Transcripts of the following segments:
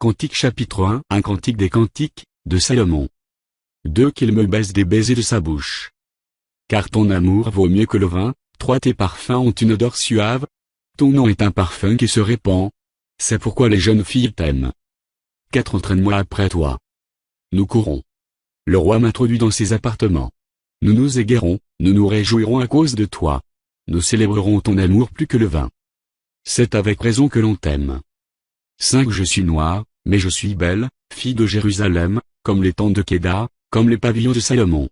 Cantique chapitre 1. Un cantique des cantiques, de Salomon. 2. Qu'il me baise des baisers de sa bouche. Car ton amour vaut mieux que le vin, 3. Tes parfums ont une odeur suave. Ton nom est un parfum qui se répand. C'est pourquoi les jeunes filles t'aiment. 4. Entraîne-moi après toi. Nous courons. Le roi m'introduit dans ses appartements. Nous nous égarons, nous nous réjouirons à cause de toi. Nous célébrerons ton amour plus que le vin. C'est avec raison que l'on t'aime. 5. Je suis noire, mais je suis belle, fille de Jérusalem, comme les tentes de Kédar, comme les pavillons de Salomon.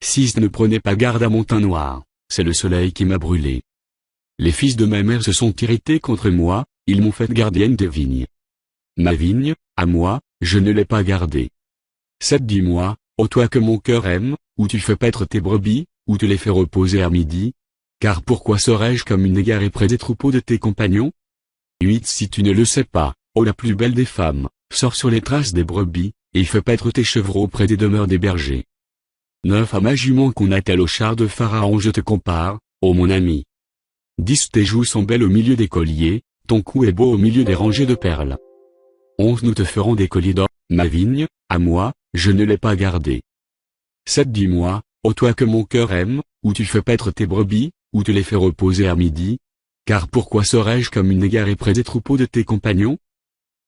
6. Ne prenez pas garde à mon teint noir, c'est le soleil qui m'a brûlé. Les fils de ma mère se sont irrités contre moi, ils m'ont fait gardienne des vignes. Ma vigne, à moi, je ne l'ai pas gardée. 7. Dis-moi, ô toi que mon cœur aime, où tu fais paître tes brebis, où tu les fais reposer à midi. Car pourquoi serais-je comme une égarée près des troupeaux de tes compagnons? 8. Si tu ne le sais pas, ô la plus belle des femmes, sors sur les traces des brebis, et fais paître tes chevreaux près des demeures des bergers. 9. À ma jument qu'on attelle au char de Pharaon je te compare, ô mon ami. 10. Tes joues sont belles au milieu des colliers, ton cou est beau au milieu des rangées de perles. 11. Nous te ferons des colliers d'or, ma vigne, à moi, je ne l'ai pas gardée. 7. Dis-moi, ô toi que mon cœur aime, où tu fais paître tes brebis, où tu les fais reposer à midi. Car pourquoi serais-je comme une égarée près des troupeaux de tes compagnons?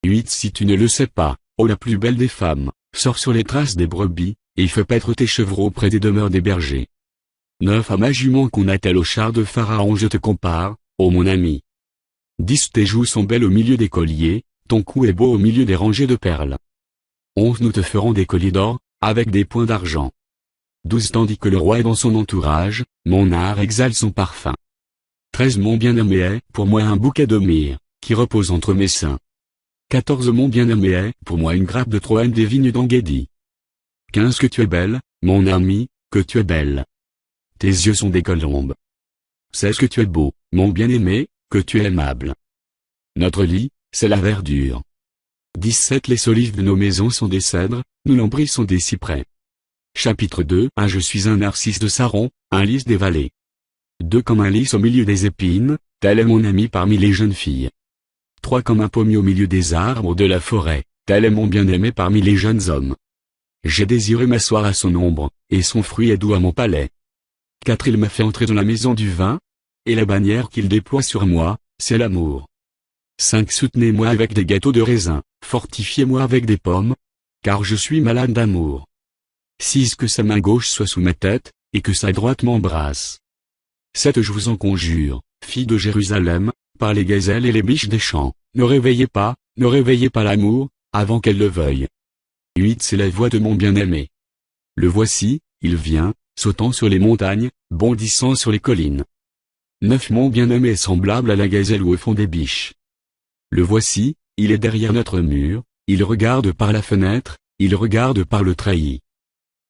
8. Si tu ne le sais pas, ô la plus belle des femmes, sors sur les traces des brebis, et fais paître tes chevreaux près des demeures des bergers. 9. À ma jument qu'on attelle au char de Pharaon je te compare, ô mon ami. 10. Tes joues sont belles au milieu des colliers, ton cou est beau au milieu des rangées de perles. 11. Nous te ferons des colliers d'or, avec des points d'argent. 12. Tandis que le roi est dans son entourage, mon art exhale son parfum. 13. Mon bien-aimé est, pour moi un bouquet de myrrhe, qui repose entre mes seins. 14. Mon bien-aimé est, pour moi une grappe de Troène des vignes d'Engedi. 15. Que tu es belle, mon ami, que tu es belle. Tes yeux sont des colombes. 16. Que tu es beau, mon bien-aimé, que tu es aimable. Notre lit, c'est la verdure. 17. Les solives de nos maisons sont des cèdres, nos lambris sont des cyprès. Chapitre 2. 1. Je suis un narcisse de Saron, un lys des vallées. 2. Comme un lys au milieu des épines, tel est mon ami parmi les jeunes filles. 3. Comme un pommier au milieu des arbres de la forêt, tel est mon bien-aimé parmi les jeunes hommes. J'ai désiré m'asseoir à son ombre, et son fruit est doux à mon palais. 4. Il m'a fait entrer dans la maison du vin, et la bannière qu'il déploie sur moi, c'est l'amour. 5. Soutenez-moi avec des gâteaux de raisin, fortifiez-moi avec des pommes, car je suis malade d'amour. 6. Que sa main gauche soit sous ma tête, et que sa droite m'embrasse. 7. Je vous en conjure, filles de Jérusalem, par les gazelles et les biches des champs, ne réveillez pas l'amour, avant qu'elle le veuille. 8. C'est la voix de mon bien-aimé. Le voici, il vient, sautant sur les montagnes, bondissant sur les collines. 9. Mon bien-aimé est semblable à la gazelle ou au fond des biches. Le voici, il est derrière notre mur, il regarde par la fenêtre, il regarde par le treillis.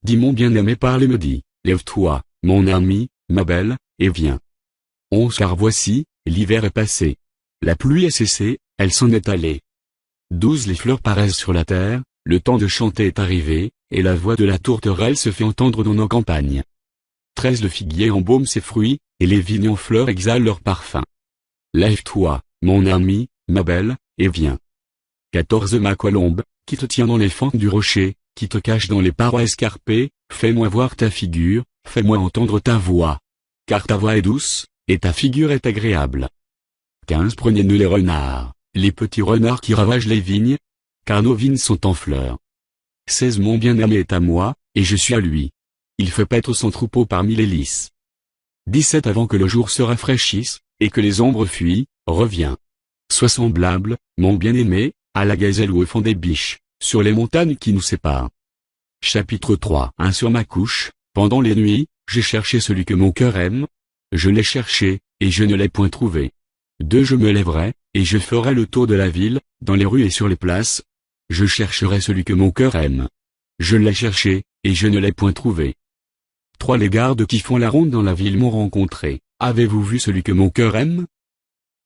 10. Mon bien-aimé parle et me dit, lève-toi, mon ami, ma belle, et viens. 11. Car voici, l'hiver est passé. La pluie est cessée, elle s'en est allée. 12. Les fleurs paraissent sur la terre, le temps de chanter est arrivé, et la voix de la tourterelle se fait entendre dans nos campagnes. 13. Le figuier embaume ses fruits, et les vignes en fleurs exhalent leur parfum. Lève-toi, mon ami, ma belle, et viens. 14. Ma colombe, qui te tient dans les fentes du rocher, qui te cache dans les parois escarpées, fais-moi voir ta figure, fais-moi entendre ta voix. Car ta voix est douce, et ta figure est agréable. 15. Prenez-nous les renards, les petits renards qui ravagent les vignes, car nos vignes sont en fleurs. 16. Mon bien-aimé est à moi, et je suis à lui. Il fait paître son troupeau parmi les lys. 17. Avant que le jour se rafraîchisse, et que les ombres fuient, reviens. Sois semblable, mon bien-aimé, à la gazelle ou au fond des biches, sur les montagnes qui nous séparent. Chapitre 3. 1. Sur ma couche, pendant les nuits, j'ai cherché celui que mon cœur aime. Je l'ai cherché, et je ne l'ai point trouvé. 2. Je me lèverai, et je ferai le tour de la ville, dans les rues et sur les places. Je chercherai celui que mon cœur aime. Je l'ai cherché, et je ne l'ai point trouvé. 3. Les gardes qui font la ronde dans la ville m'ont rencontré. Avez-vous vu celui que mon cœur aime?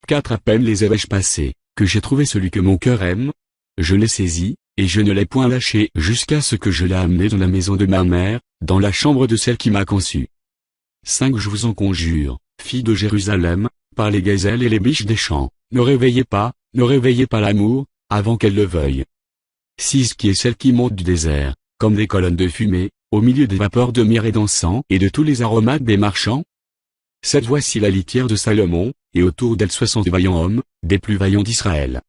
4. À peine les avais-je passés, que j'ai trouvé celui que mon cœur aime. Je l'ai saisi, et je ne l'ai point lâché jusqu'à ce que je l'ai amené dans la maison de ma mère, dans la chambre de celle qui m'a conçu. 5. Je vous en conjure, filles de Jérusalem, par les gazelles et les biches des champs, ne réveillez pas l'amour, avant qu'elle le veuille. 6 qui est celle qui monte du désert, comme des colonnes de fumée, au milieu des vapeurs de myrrhe et d'encens et de tous les aromates des marchands. 7 voici la litière de Salomon, et autour d'elle 60 vaillants hommes, des plus vaillants d'Israël.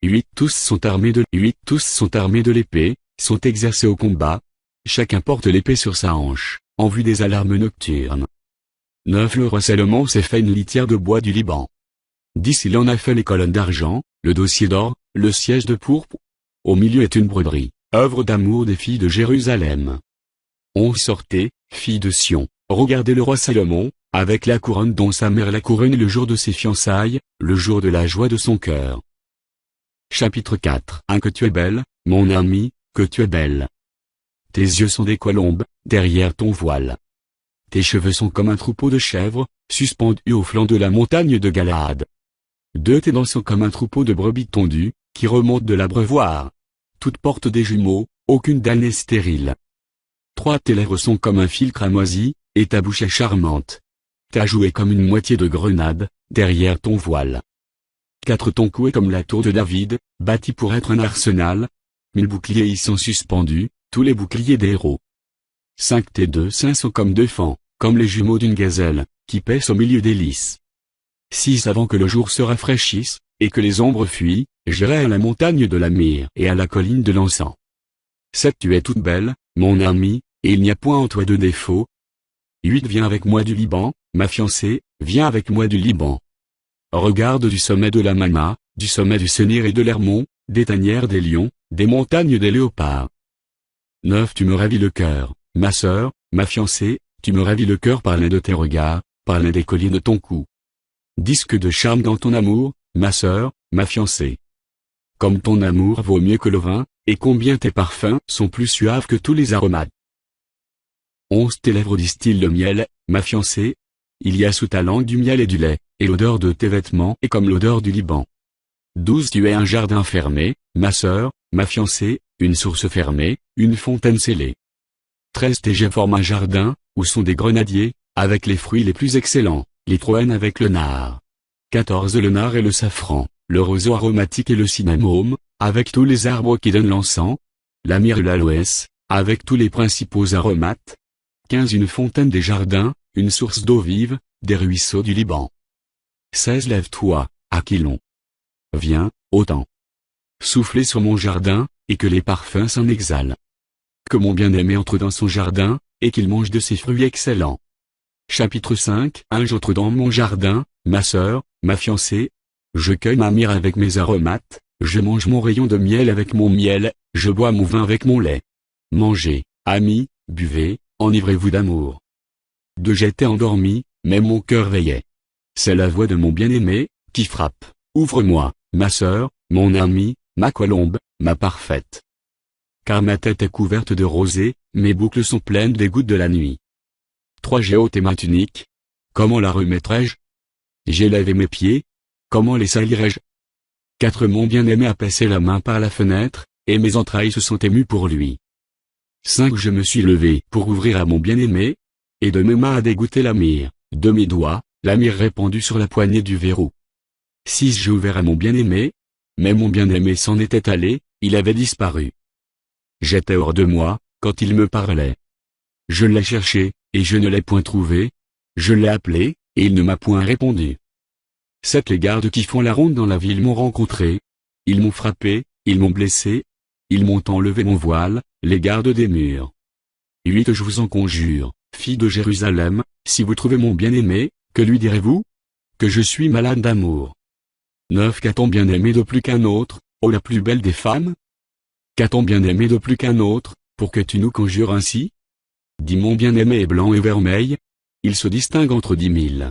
8 tous sont armés de l'épée, sont exercés au combat. Chacun porte l'épée sur sa hanche, en vue des alarmes nocturnes. 9 le roi Salomon s'est fait une litière de bois du Liban. 10 il en a fait les colonnes d'argent, le dossier d'or, le siège de pourpre. Au milieu est une broderie, œuvre d'amour des filles de Jérusalem. 11 sortez, filles de Sion, regardez le roi Salomon, avec la couronne dont sa mère l'a couronné le jour de ses fiançailles, le jour de la joie de son cœur. Chapitre 4 que tu es belle, mon amie, que tu es belle. Tes yeux sont des colombes, derrière ton voile. Tes cheveux sont comme un troupeau de chèvres, suspendus au flanc de la montagne de Galaad. 2 tes dents sont comme un troupeau de brebis tondues, qui remontent de l'abreuvoir. Toutes portent des jumeaux, aucune dalle n'est stérile. 3 tes lèvres sont comme un fil cramoisi, et ta bouche est charmante. Ta joue est comme une moitié de grenade, derrière ton voile. 4 ton cou est comme la tour de David, bâtie pour être un arsenal. 1000 boucliers y sont suspendus, tous les boucliers des héros. 5 tes 2 seins sont comme 2 fans, comme les jumeaux d'une gazelle, qui paissent au milieu des lys. 6 avant que le jour se rafraîchisse, et que les ombres fuient, j'irai à la montagne de la myrrhe et à la colline de l'encens. 7 tu es toute belle, mon amie, et il n'y a point en toi de défaut. 8 viens avec moi du Liban, ma fiancée, viens avec moi du Liban. Regarde du sommet de la Mana, du sommet du Senir et de l'Hermon, des tanières des lions, des montagnes des léopards. 9 tu me ravis le cœur, ma sœur, ma fiancée, tu me ravis le cœur par l'un de tes regards, par l'un des colliers de ton cou. 10 que de charme dans ton amour, ma sœur, ma fiancée. Comme ton amour vaut mieux que le vin, et combien tes parfums sont plus suaves que tous les aromates. 11 tes lèvres distillent le miel, ma fiancée. Il y a sous ta langue du miel et du lait, et l'odeur de tes vêtements est comme l'odeur du Liban. 12 tu es un jardin fermé, ma sœur, ma fiancée, une source fermée, une fontaine scellée. 13 tes jets forment un jardin, où sont des grenadiers, avec les fruits les plus excellents, les troènes avec le nard. 14 le nard et le safran, le roseau aromatique et le cinnamome, avec tous les arbres qui donnent l'encens. La myrrhe et l'aloès, avec tous les principaux aromates. 15 une fontaine des jardins, une source d'eau vive, des ruisseaux du Liban. 16 lève-toi, Aquilon. Viens, ô temps. Soufflez sur mon jardin, et que les parfums s'en exhalent. Que mon bien-aimé entre dans son jardin, et qu'il mange de ses fruits excellents. Chapitre 5 j'entre dans mon jardin, ma sœur, ma fiancée. Je cueille ma myrrhe avec mes aromates, je mange mon rayon de miel avec mon miel, je bois mon vin avec mon lait. Mangez, amis, buvez, enivrez-vous d'amour. 2 j'étais endormi, mais mon cœur veillait. C'est la voix de mon bien-aimé, qui frappe. Ouvre-moi, ma sœur, mon amie, ma colombe, ma parfaite. Car ma tête est couverte de rosée, mes boucles sont pleines des gouttes de la nuit. 3 j'ai ôté ma tunique. Comment la remettrai-je? J'ai lavé mes pieds. Comment les salirai-je? 4 mon bien-aimé a passé la main par la fenêtre, et mes entrailles se sont émues pour lui. 5 je me suis levé pour ouvrir à mon bien-aimé, et de mes mains a dégoûté la myrrhe, de mes doigts, la myrrhe répandue sur la poignée du verrou. 6 j'ai ouvert à mon bien-aimé, mais mon bien-aimé s'en était allé, il avait disparu. J'étais hors de moi, quand il me parlait. Je l'ai cherché, et je ne l'ai point trouvé. Je l'ai appelé, et il ne m'a point répondu. 7 les gardes qui font la ronde dans la ville m'ont rencontré. Ils m'ont frappé, ils m'ont blessé. Ils m'ont enlevé mon voile, les gardes des murs. 8 je vous en conjure, filles de Jérusalem, si vous trouvez mon bien-aimé, que lui direz-vous? Que je suis malade d'amour. 9 qu'a-t-on bien-aimé de plus qu'un autre, ô la plus belle des femmes? Qu'a-t-on bien-aimé de plus qu'un autre, pour que tu nous conjures ainsi? Dis mon bien-aimé est blanc et vermeil. Il se distingue entre 10 000.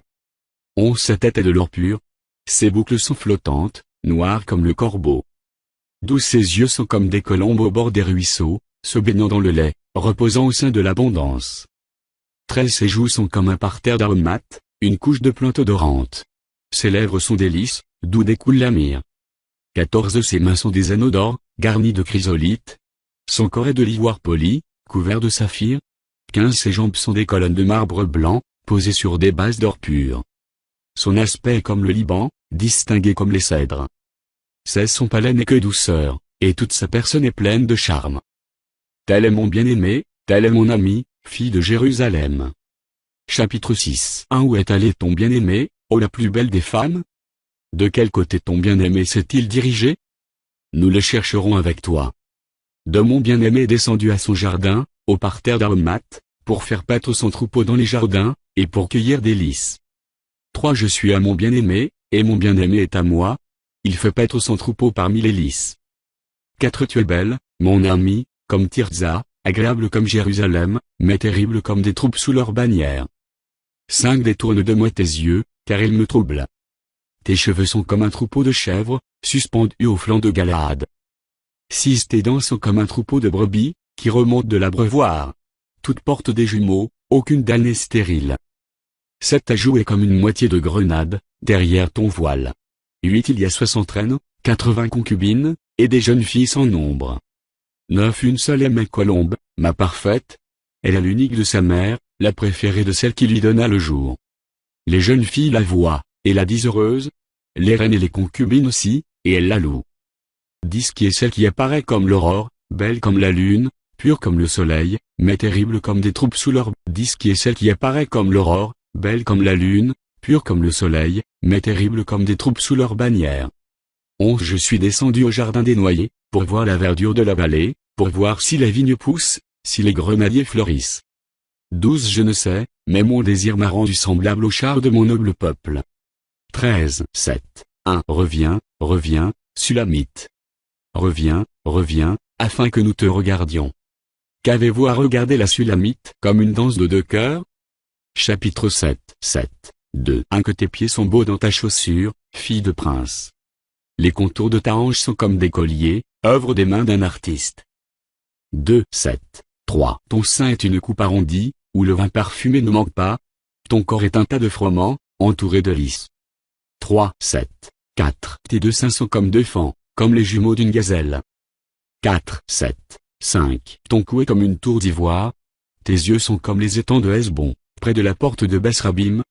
11 sa tête est de l'or pur. Ses boucles sont flottantes, noires comme le corbeau. 12 ses yeux sont comme des colombes au bord des ruisseaux, se baignant dans le lait, reposant au sein de l'abondance. 13 ses joues sont comme un parterre d'aromates, une couche de plantes odorantes. Ses lèvres sont des lys, d'où découle la myrrhe. 14 ses mains sont des anneaux d'or, garnis de chrysolites. Son corps est de l'ivoire poli, couvert de saphir. 15 ses jambes sont des colonnes de marbre blanc, posées sur des bases d'or pur. Son aspect est comme le Liban, distingué comme les cèdres. 16 son palais n'est que douceur, et toute sa personne est pleine de charme. Tel est mon bien-aimé, tel est mon ami, fille de Jérusalem. Chapitre 6. Où est allé ton bien-aimé, ô la plus belle des femmes? De quel côté ton bien-aimé s'est-il dirigé? Nous le chercherons avec toi. De mon bien-aimé descendu à son jardin, au parterre d'aromates, pour faire paître son troupeau dans les jardins, et pour cueillir des lys. 3. Je suis à mon bien-aimé, et mon bien-aimé est à moi. Il fait paître son troupeau parmi les lys. 4. Tu es belle, mon ami, comme Tirzah, agréable comme Jérusalem, mais terrible comme des troupes sous leur bannière. 5. Détourne de moi tes yeux, car ils me troublent. Tes cheveux sont comme un troupeau de chèvres, suspendus au flanc de Galaad. 6. Tes dents sont comme un troupeau de brebis, qui remontent de l'abreuvoir. Toutes portent des jumeaux, aucune dalle n'est stérile. 7. Ta joue est comme une moitié de grenade, derrière ton voile. 8. Il y a 60 reines, 80 concubines, et des jeunes filles sans nombre. 9. Une seule est ma colombe, ma parfaite. Elle est l'unique de sa mère, la préférée de celle qui lui donna le jour. Les jeunes filles la voient, et la disent heureuse. Les reines et les concubines aussi, et elles la louent. 10. Qui est celle qui apparaît comme l'aurore, belle comme la lune, pure comme le soleil, mais terrible comme des troupes sous leur... 10. Qui est celle qui apparaît comme l'aurore, belle comme la lune, pure comme le soleil, mais terrible comme des troupes sous leur bannière. 11. Je suis descendu au jardin des noyers, pour voir la verdure de la vallée, pour voir si la vigne pousse, si les grenadiers fleurissent. 12. Je ne sais, mais mon désir m'a rendu semblable au char de mon noble peuple. 13. 7. 1. Reviens, reviens, Sulamite. Reviens, reviens, afin que nous te regardions. Qu'avez-vous à regarder la Sulamite comme une danse de deux cœurs? Chapitre 7. 7. 2. Que tes pieds sont beaux dans ta chaussure, fille de prince. Les contours de ta hanche sont comme des colliers, œuvre des mains d'un artiste. 2. 7. 3. Ton sein est une coupe arrondie, où le vin parfumé ne manque pas. Ton corps est un tas de froment, entouré de lys. 3. 7. 4. Tes deux seins sont comme deux fans, comme les jumeaux d'une gazelle. 4. 7. 5. Ton cou est comme une tour d'ivoire. Tes yeux sont comme les étangs de Hesbon, près de la porte de Besrabim.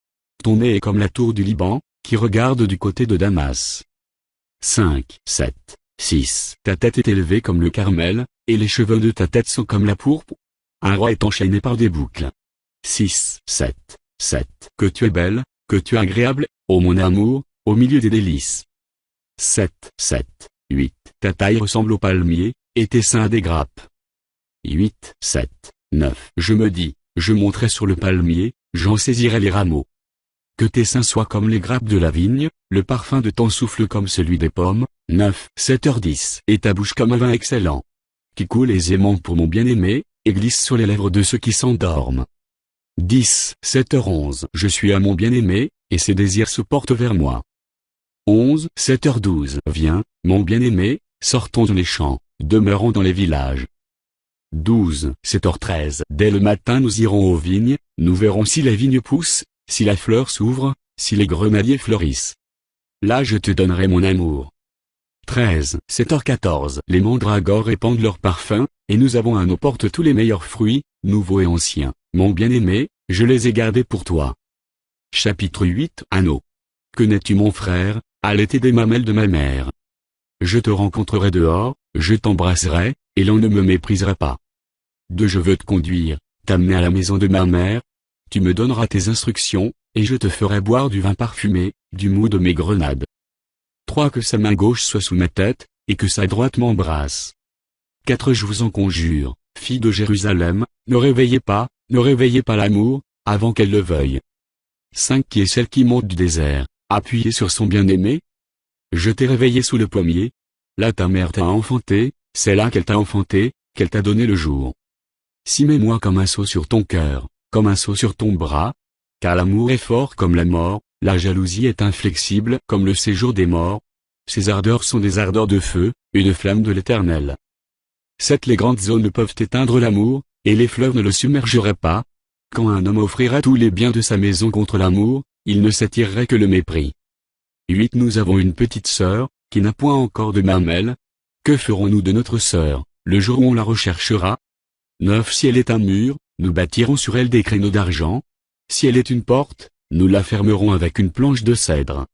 Ton nez est comme la tour du Liban, qui regarde du côté de Damas. 5. 7. 6. Ta tête est élevée comme le Carmel, et les cheveux de ta tête sont comme la pourpre. Un roi est enchaîné par des boucles. 6. 7. 7. Que tu es belle, que tu es agréable, ô mon amour, au milieu des délices. 7. 7. 8. Ta taille ressemble au palmier, et tes seins à des grappes. 8. 7. 9. Je me dis, je monterai sur le palmier, j'en saisirai les rameaux. Que tes seins soient comme les grappes de la vigne, le parfum de ton souffle comme celui des pommes. 9. 7h10. Et ta bouche comme un vin excellent, qui coule aisément pour mon bien-aimé, et glisse sur les lèvres de ceux qui s'endorment. 10. 7h11. Je suis à mon bien-aimé, et ses désirs se portent vers moi. 11. 7h12. Viens, mon bien-aimé, sortons dans les champs, demeurons dans les villages. 12. 7h13. Dès le matin nous irons aux vignes, nous verrons si la vigne pousse, si la fleur s'ouvre, si les grenadiers fleurissent. Là je te donnerai mon amour. 13. 7h14. Les mandragores répandent leur parfum, et nous avons à nos portes tous les meilleurs fruits, nouveaux et anciens. Mon bien-aimé, je les ai gardés pour toi. Chapitre 8. Anneau. Connais-tu mon frère, à l'été des mamelles de ma mère? Je te rencontrerai dehors, je t'embrasserai, et l'on ne me mépriserait pas. 2. Je veux te conduire, t'amener à la maison de ma mère. Tu me donneras tes instructions, et je te ferai boire du vin parfumé, du mou de mes grenades. 3. Que sa main gauche soit sous ma tête, et que sa droite m'embrasse. 4. Je vous en conjure, fille de Jérusalem, ne réveillez pas l'amour, avant qu'elle le veuille. 5. Qui est celle qui monte du désert, appuyée sur son bien-aimé? Je t'ai réveillé sous le pommier. Là ta mère t'a enfanté, c'est là qu'elle t'a enfanté, qu'elle t'a donné le jour. Si mets-moi comme un sceau sur ton cœur, comme un sceau sur ton bras, car l'amour est fort comme la mort, la jalousie est inflexible comme le séjour des morts. Ses ardeurs sont des ardeurs de feu, une flamme de l'Éternel. 7. Les grandes eaux ne peuvent éteindre l'amour, et les fleuves ne le submergeraient pas. Quand un homme offrirait tous les biens de sa maison contre l'amour, il ne s'attirerait que le mépris. 8. Nous avons une petite sœur, qui n'a point encore de mamelles. Que ferons-nous de notre sœur, le jour où on la recherchera? 9. Si elle est un mur, nous bâtirons sur elle des créneaux d'argent. Si elle est une porte, nous la fermerons avec une planche de cèdre.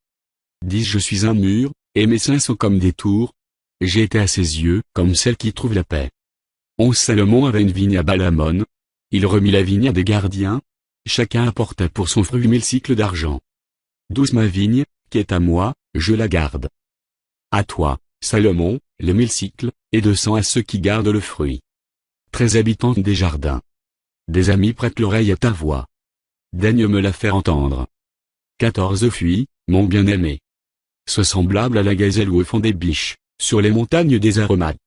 10. Je suis un mur, et mes seins sont comme des tours. J'ai été à ses yeux comme celle qui trouve la paix. 11 Salomon avait une vigne à Balamon. Il remit la vigne à des gardiens. Chacun apporta pour son fruit 1000 cycles d'argent. 12 Ma vigne, qui est à moi, je la garde. À toi, Salomon, les 1000 cycles, et 200 à ceux qui gardent le fruit. 13 Habitants des jardins. Des amis prêtent l'oreille à ta voix. Daigne me la faire entendre. 14 Fuis, mon bien-aimé. Sois semblable à la gazelle ou au fond des biches, sur les montagnes des aromates.